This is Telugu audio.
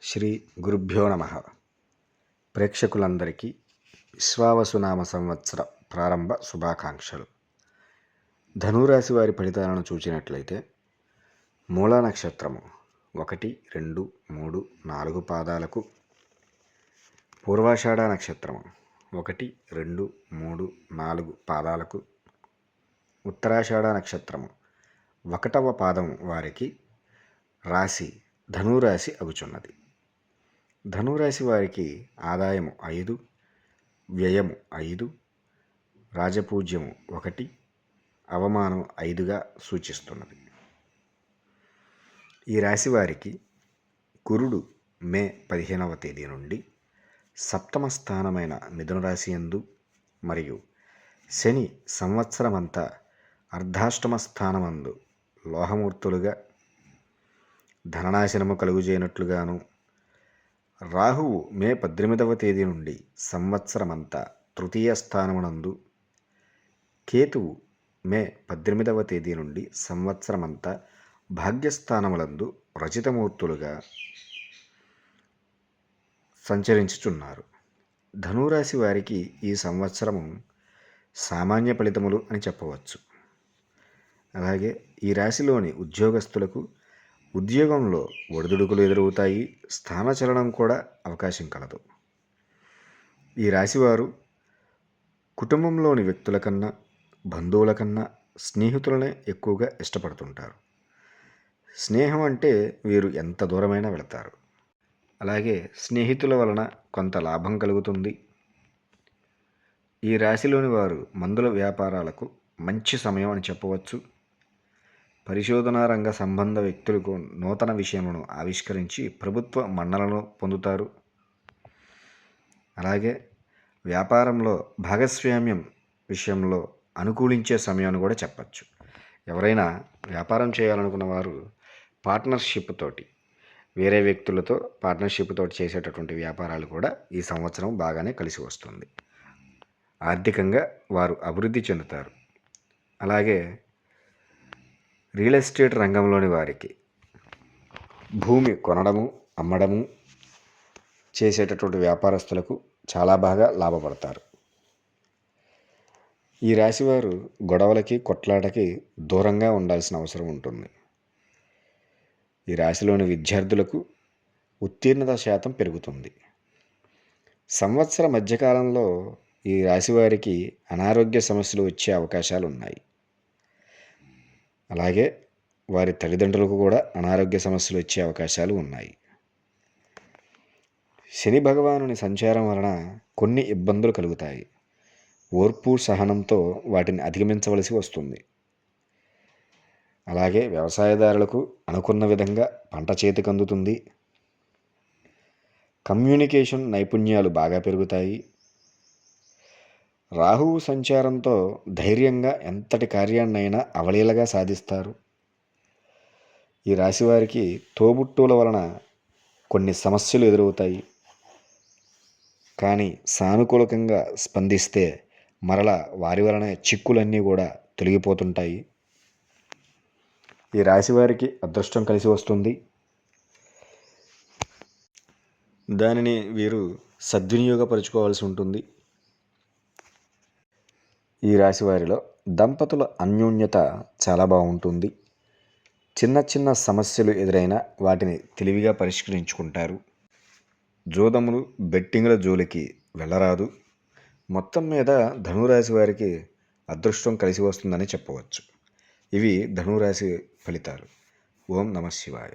శ్రీ గురుభ్యో నమః. ప్రేక్షకులందరికీ విశ్వావసునామ సంవత్సర ప్రారంభ శుభాకాంక్షలు. ధనురాశి వారి ఫలితాలను చూసినట్లయితే మూలా నక్షత్రము 1, 2, 3, 4 పాదాలకు, పూర్వాషాఢ నక్షత్రము 1, 2, 3, 4 పాదాలకు, ఉత్తరాషాఢ నక్షత్రము 1వ పాదం వారికి రాశి ధనురాశి అగుచున్నది. ధనురాశి వారికి ఆదాయము 5, వ్యయము 5, రాజపూజ్యము 1, అవమానం 5గా సూచిస్తున్నది. ఈ రాశి వారికి గురుడు మే 15వ తేదీ నుండి సప్తమ స్థానమైన మిథున రాశి యందు మరియు శని సంవత్సరమంతా అర్ధాష్టమ స్థానమందు లోహమూర్తులుగా ధననాశనము కలుగుజేయనట్లుగాను, రాహువు మే 18వ తేదీ నుండి సంవత్సరమంతా తృతీయ స్థానమునందు, కేతువు మే 18వ తేదీ నుండి సంవత్సరమంతా భాగ్యస్థానములందు రచితమూర్తులుగా సంచరించుచున్నారు. ధనురాశి వారికి ఈ సంవత్సరము సామాన్య ఫలితములు అని చెప్పవచ్చు. అలాగే ఈ రాశిలోని ఉద్యోగస్తులకు ఉద్యోగంలో ఒడిదుడుకులు ఎదురవుతాయి, స్థానచలనం కూడా అవకాశం కలదు. ఈ రాశివారు కుటుంబంలోని వ్యక్తుల కన్నా, బంధువుల కన్నా స్నేహితులనే ఎక్కువగా ఇష్టపడుతుంటారు. స్నేహం అంటే వీరు ఎంత దూరమైనా వెళతారు. అలాగే స్నేహితుల వలన కొంత లాభం కలుగుతుంది. ఈ రాశిలోని వారు మందుల వ్యాపారాలకు మంచి సమయం అని చెప్పవచ్చు. పరిశోధనా రంగ సంబంధ వ్యక్తులకు నూతన విషయములను ఆవిష్కరించి ప్రభుత్వ మన్ననలను పొందుతారు. అలాగే వ్యాపారంలో భాగస్వామ్యం విషయంలో అనుకూలించే సమయాన్ని కూడా చెప్పచ్చు. ఎవరైనా వ్యాపారం చేయాలనుకున్న వారు పార్ట్నర్షిప్ తోటి, వేరే వ్యక్తులతో పార్ట్నర్షిప్ తోటి చేసేటటువంటి వ్యాపారాలు కూడా ఈ సంవత్సరం బాగానే కలిసి వస్తుంది. ఆర్థికంగా వారు అభివృద్ధి చెందుతారు. అలాగే రియల్ ఎస్టేట్ రంగంలోని వారికి భూమి కొనడము, అమ్మడము చేసేటటువంటి వ్యాపారస్తులకు చాలా బాగా లాభపడతారు. ఈ రాశివారు గొడవలకి, కొట్లాటకి దూరంగా ఉండాల్సిన అవసరం ఉంటుంది. ఈ రాశిలోని విద్యార్థులకు ఉత్తీర్ణత శాతం పెరుగుతుంది. సంవత్సర మధ్యకాలంలో ఈ రాశివారికి అనారోగ్య సమస్యలు వచ్చే అవకాశాలు ఉన్నాయి. అలాగే వారి తల్లిదండ్రులకు కూడా అనారోగ్య సమస్యలు వచ్చే అవకాశాలు ఉన్నాయి. శని భగవానుని సంచారం వలన కొన్ని ఇబ్బందులు కలుగుతాయి. ఓర్పు సహనంతో వాటిని అధిగమించవలసి వస్తుంది. అలాగే వ్యవసాయదారులకు అనుకున్న విధంగా పంట చేతికి అందుతుంది. కమ్యూనికేషన్ నైపుణ్యాలు బాగా పెరుగుతాయి. రాహువు సంచారంతో ధైర్యంగా ఎంతటి కార్యాన్నైనా అవలీలగా సాధిస్తారు. ఈ రాశివారికి తోబుట్టువుల వలన కొన్ని సమస్యలు ఎదురవుతాయి. కానీ సానుకూలంగా స్పందిస్తే మరలా వారి వలన చిక్కులన్నీ కూడా తొలగిపోతుంటాయి. ఈ రాశివారికి అదృష్టం కలిసి వస్తుంది. దానిని వీరు సద్వినియోగపరుచుకోవాల్సి ఉంటుంది. ఈ రాశి వారిలో దంపతుల అన్యోన్యత చాలా బాగుంటుంది. చిన్న చిన్న సమస్యలు ఎదురైనా వాటిని తెలివిగా పరిష్కరించుకుంటారు. జోదములు, బెట్టింగ్ల జోలికి వెళ్ళరాదు. మొత్తం మీద ధనురాశి వారికి అదృష్టం కలిసి వస్తుందని చెప్పవచ్చు. ఇవి ధనురాశి ఫలితాలు. ఓం నమః శివాయ.